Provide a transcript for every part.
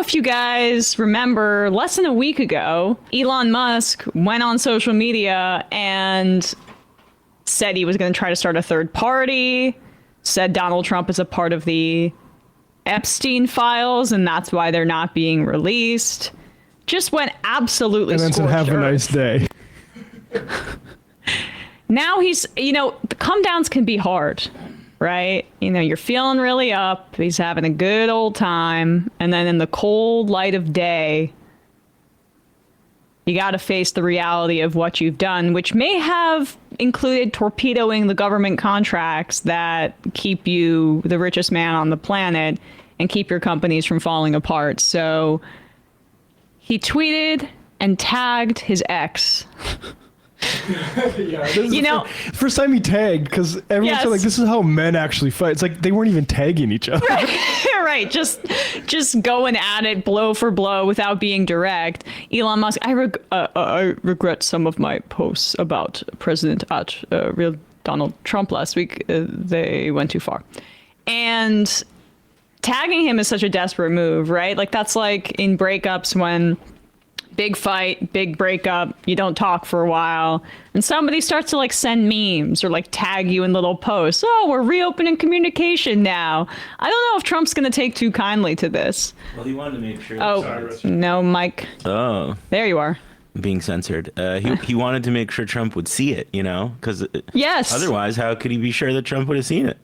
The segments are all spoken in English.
if you guys remember, less than a week ago, Elon Musk went on social media and said he was going to try to start a third party, said Donald Trump is a part of the Epstein files, and that's why they're not being released. Just went absolutely and then said, have a nice day. Now he's, the come downs can be hard, right? You're feeling really up. He's having a good old time. And then in the cold light of day, you got to face the reality of what you've done, which may have included torpedoing the government contracts that keep you the richest man on the planet and keep your companies from falling apart. So he tweeted and tagged his ex. First time he tagged, because everyone's like, this is how men actually fight. It's like they weren't even tagging each other. Right. Just going at it blow for blow without being direct. Elon Musk, I regret some of my posts about President real Donald Trump last week. They went too far. And tagging him is such a desperate move, right? Like that's like in breakups when big fight, big breakup, you don't talk for a while, and somebody starts to like send memes or like tag you in little posts. Oh, we're reopening communication now. I don't know if Trump's going to take too kindly to this. Well, he wanted to make sure. No, Mike. Oh. There you are. Being censored. He wanted to make sure Trump would see it, because yes. Otherwise, how could he be sure that Trump would have seen it?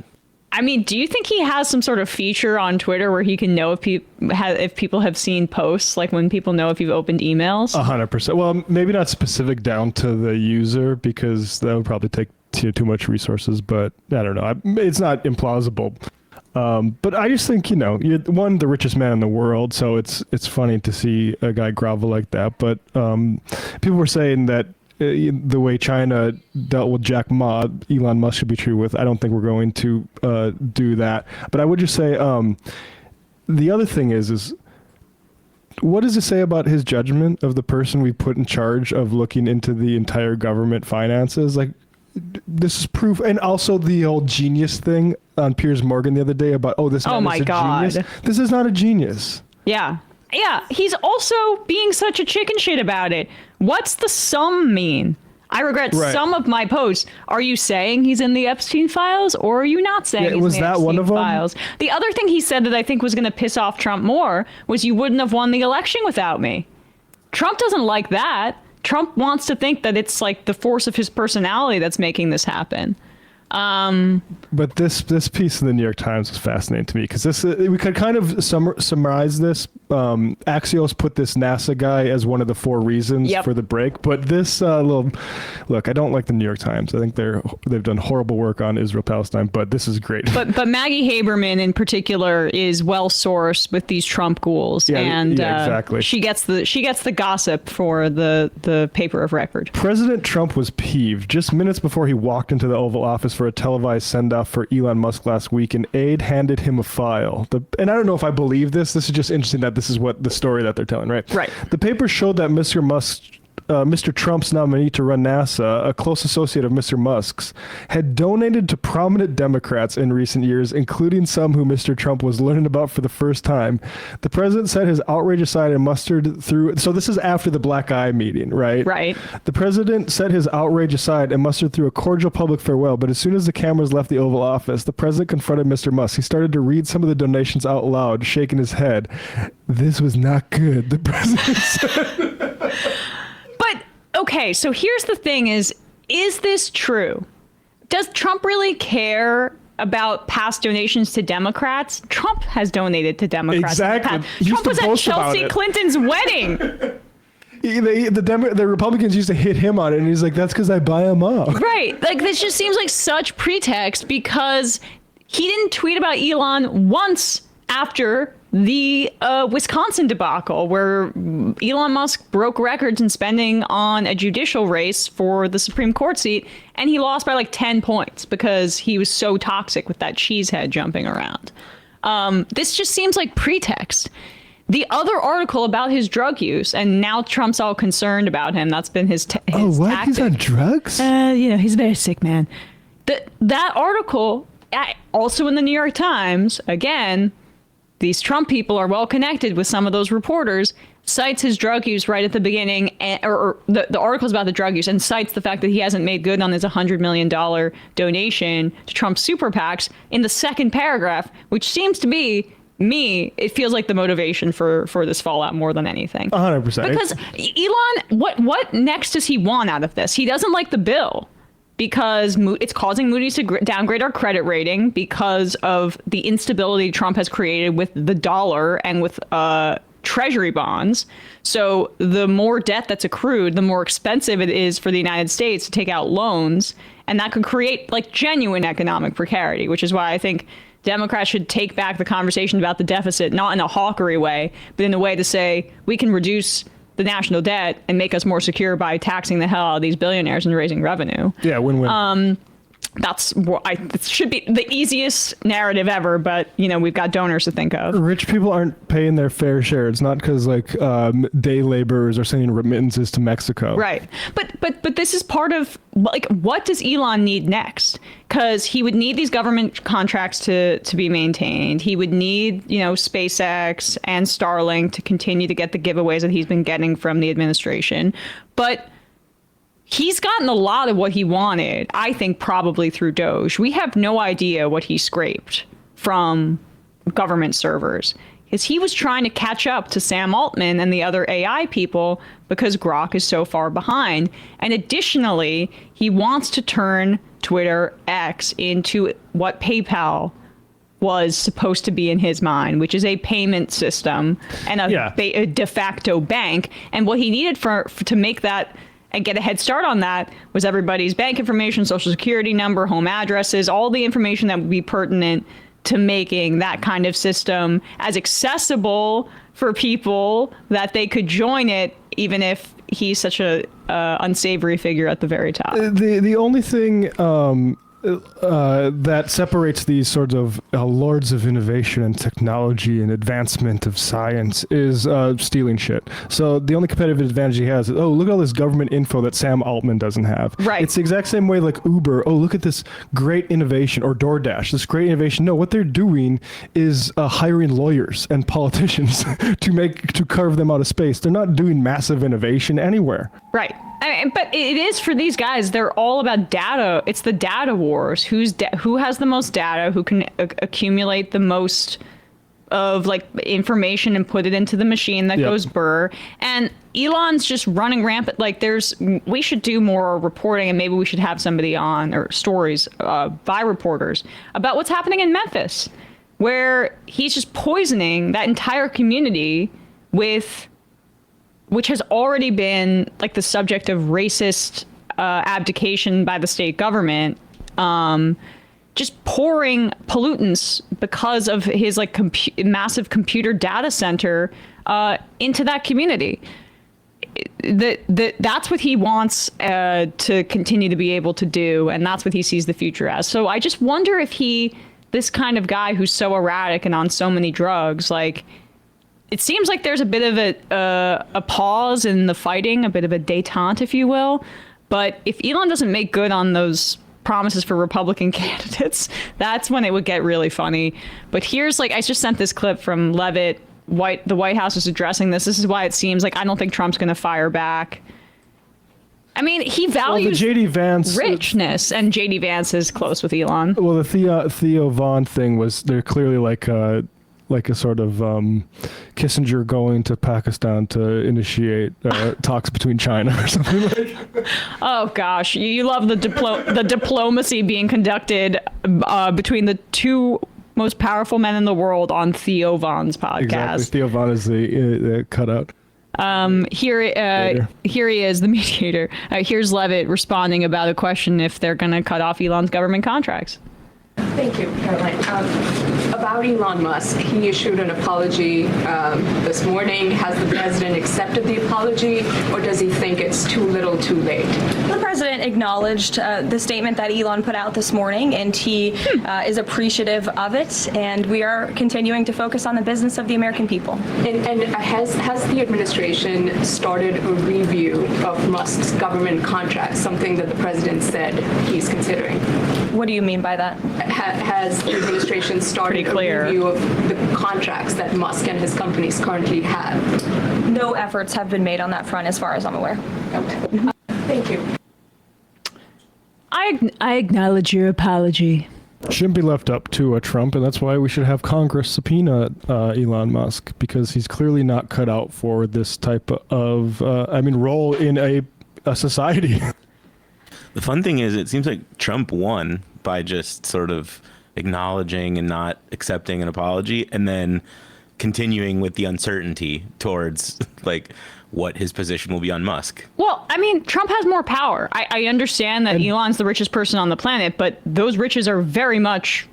I mean, do you think he has some sort of feature on Twitter where he can know if people have seen posts, like when people know if you've opened emails? 100%. Well, maybe not specific down to the user, because that would probably take too much resources, but I don't know. It's not implausible. But I just think, you're the richest man in the world, so it's funny to see a guy grovel like that. But people were saying that the way China dealt with Jack Ma, Elon Musk should be true with. I don't think we're going to do that. But I would just say the other thing is what does it say about his judgment of the person we put in charge of looking into the entire government finances? Like, this is proof. And also the old genius thing on Piers Morgan the other day about, this man is a genius. This is not a genius. Yeah. Yeah, he's also being such a chicken shit about it. What's the sum mean? I regret some of my posts. Are you saying he's in the Epstein files, or are you not saying he's in the Epstein files? The other thing he said that I think was going to piss off Trump more was you wouldn't have won the election without me. Trump doesn't like that. Trump wants to think that it's like the force of his personality that's making this happen. But this piece in the New York Times was fascinating to me, because this we could kind of summarize this. Axios put this NASA guy as one of the 4 reasons for the break, but this look, I don't like the New York Times. I think they've done horrible work on Israel Palestine, but this is great. But Maggie Haberman in particular is well sourced with these Trump ghouls, and exactly. She gets the gossip for the paper of record. President Trump was peeved just minutes before he walked into the Oval Office for a televised send-off for Elon Musk last week. An aide handed him a file. And I don't know if I believe this. This is just interesting that this is what the story that they're telling, right? Right. The paper showed that Mr. Trump's nominee to run NASA, a close associate of Mr. Musk's, had donated to prominent Democrats in recent years, including some who Mr. Trump was learning about for the first time. The president set his outrage aside and mustered through... So this is after the black eye meeting, right? Right. The president set his outrage aside and mustered through a cordial public farewell, but as soon as the cameras left the Oval Office, the president confronted Mr. Musk. He started to read some of the donations out loud, shaking his head. This was not good, the president said. Okay, so here's the thing is this true? Does Trump really care about past donations to Democrats? Trump has donated to Democrats. Exactly. Trump was at Chelsea Clinton's wedding. The Republicans used to hit him on it, and he's like, that's because I buy them up. Right. Like, this just seems like such pretext, because he didn't tweet about Elon once after the Wisconsin debacle, where Elon Musk broke records in spending on a judicial race for the Supreme Court seat, and he lost by like 10 points because he was so toxic with that cheesehead jumping around. This just seems like pretext. The other article about his drug use, and now Trump's all concerned about him. That's been his tactic. He's on drugs? He's a very sick man. That article, also in the New York Times, again, these Trump people are well connected with some of those reporters, cites his drug use right at the beginning, or the articles about the drug use, and cites the fact that he hasn't made good on his $100 million donation to Trump's super PACs in the second paragraph, which seems to be, it feels like the motivation for this fallout more than anything. 100%. Because Elon, what next does he want out of this? He doesn't like the bill because it's causing Moody's to downgrade our credit rating because of the instability Trump has created with the dollar and with treasury bonds. So the more debt that's accrued, the more expensive it is for the United States to take out loans. And that could create like genuine economic precarity, which is why I think Democrats should take back the conversation about the deficit, not in a hawkery way, but in a way to say we can reduce the national debt and make us more secure by taxing the hell out of these billionaires and raising revenue. Yeah, win-win. It should be the easiest narrative ever, but we've got donors to think of. Rich people aren't paying their fair share. It's not because day laborers are sending remittances to Mexico. Right. But this is part of what does Elon need next? Because he would need these government contracts to be maintained. He would need, SpaceX and Starlink to continue to get the giveaways that he's been getting from the administration. But he's gotten a lot of what he wanted, I think, probably through Doge. We have no idea what he scraped from government servers, because he was trying to catch up to Sam Altman and the other AI people because Grok is so far behind. And additionally, he wants to turn Twitter X into what PayPal was supposed to be in his mind, which is a payment system and a de facto bank. And what he needed to make that and get a head start on that was everybody's bank information, social security number, home addresses, all the information that would be pertinent to making that kind of system as accessible for people that they could join it, even if he's such a unsavory figure at the very top. The only thing that separates these sorts of lords of innovation and technology and advancement of science is stealing shit. So the only competitive advantage he has is, oh, look at all this government info that Sam Altman doesn't have. Right. It's the exact same way like Uber. Oh, look at this great innovation, or DoorDash, this great innovation. No, what they're doing is hiring lawyers and politicians to carve them out of space. They're not doing massive innovation anywhere. Right. But it is for these guys. They're all about data. It's the data wars. Who has the most data? Who can accumulate the most of information and put it into the machine that goes burr? And Elon's just running rampant. We should do more reporting, and maybe we should have somebody on, or stories by reporters about what's happening in Memphis, where he's just poisoning that entire community which has already been the subject of racist abdication by the state government, just pouring pollutants because of his massive computer data center into that community. That's what he wants to continue to be able to do, and that's what he sees the future as. So I just wonder if this kind of guy who's so erratic and on so many drugs, it seems like there's a bit of a pause in the fighting, a bit of a détente, if you will. But if Elon doesn't make good on those promises for Republican candidates, that's when it would get really funny. But here's I just sent this clip from Levitt. The White House is addressing this. This is why it seems like I don't think Trump's going to fire back. I mean, he values J.D. Vance richness, and J.D. Vance is close with Elon. Well, the Theo Vaughn thing was, they're clearly like a sort of Kissinger going to Pakistan to initiate talks between China or something like. Oh gosh, you love the diplomacy being conducted between the two most powerful men in the world on Theo Vaughn's podcast. Exactly, Theo Vaughn is the cutout. Here he is, the mediator. Here's Levitt responding about a question if they're going to cut off Elon's government contracts. Thank you, Caroline. About Elon Musk, he issued an apology this morning. Has the president accepted the apology, or does he think it's too little too late? The president acknowledged the statement that Elon put out this morning, and he is appreciative of it, and we are continuing to focus on the business of the American people. And has the administration started a review of Musk's government contracts, something that the president said he's considering? What do you mean by that? Has the administration started a review of the contracts that Musk and his companies currently have? No efforts have been made on that front as far as I'm aware. Okay. Thank you. I acknowledge your apology. Shouldn't be left up to Trump, and that's why we should have Congress subpoena Elon Musk, because he's clearly not cut out for this type of, role in a society. The fun thing is, it seems like Trump won by just sort of acknowledging and not accepting an apology, and then continuing with the uncertainty towards like what his position will be on Musk. Well, I mean, Trump has more power. I understand that Elon's the richest person on the planet, but those riches are very much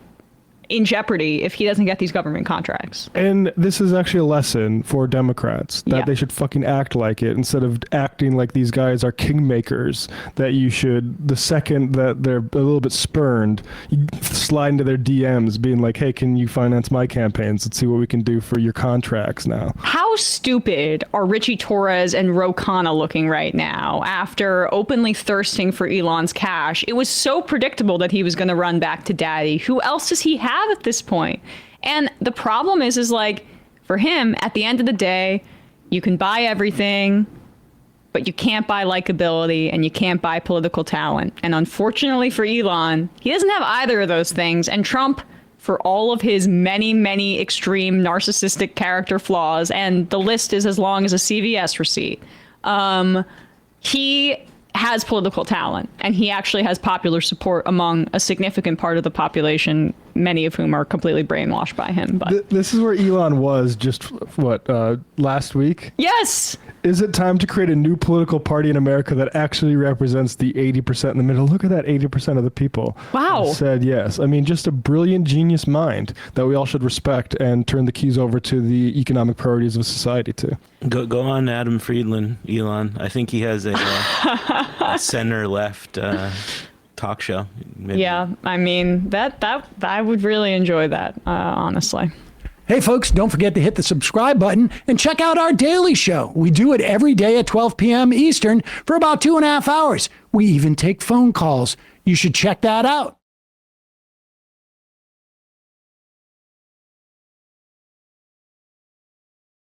in jeopardy if he doesn't get these government contracts. And this is actually a lesson for Democrats that they should fucking act like it instead of acting like these guys are kingmakers, that you should, the second that they're a little bit spurned, you slide into their DMs being like, hey, can you finance my campaigns? Let's see what we can do for your contracts now. How stupid are Richie Torres and Ro Khanna looking right now after openly thirsting for Elon's cash? It was so predictable that he was going to run back to daddy. Who else does he have at this point? And the problem is like, for him, at the end of the day, you can buy everything, but you can't buy likability and you can't buy political talent. And unfortunately for Elon, he doesn't have either of those things. And Trump, for all of his many, many extreme narcissistic character flaws, and the list is as long as a CVS receipt, he has political talent, and he actually has popular support among a significant part of the population, many of whom are completely brainwashed by him. But this is where Elon was just, last week? Yes! Is it time to create a new political party in America that actually represents the 80% in the middle? Look at that 80% of the people. Wow. Who said yes. I mean, just a brilliant genius mind that we all should respect and turn the keys over to the economic priorities of society to. Go on, Adam Friedland, Elon. I think he has a center-left talk show. Maybe. Yeah, I mean, that I would really enjoy that, honestly. Hey, folks, don't forget to hit the subscribe button and check out our daily show. We do it every day at 12 p.m. Eastern for about 2.5 hours. We even take phone calls. You should check that out.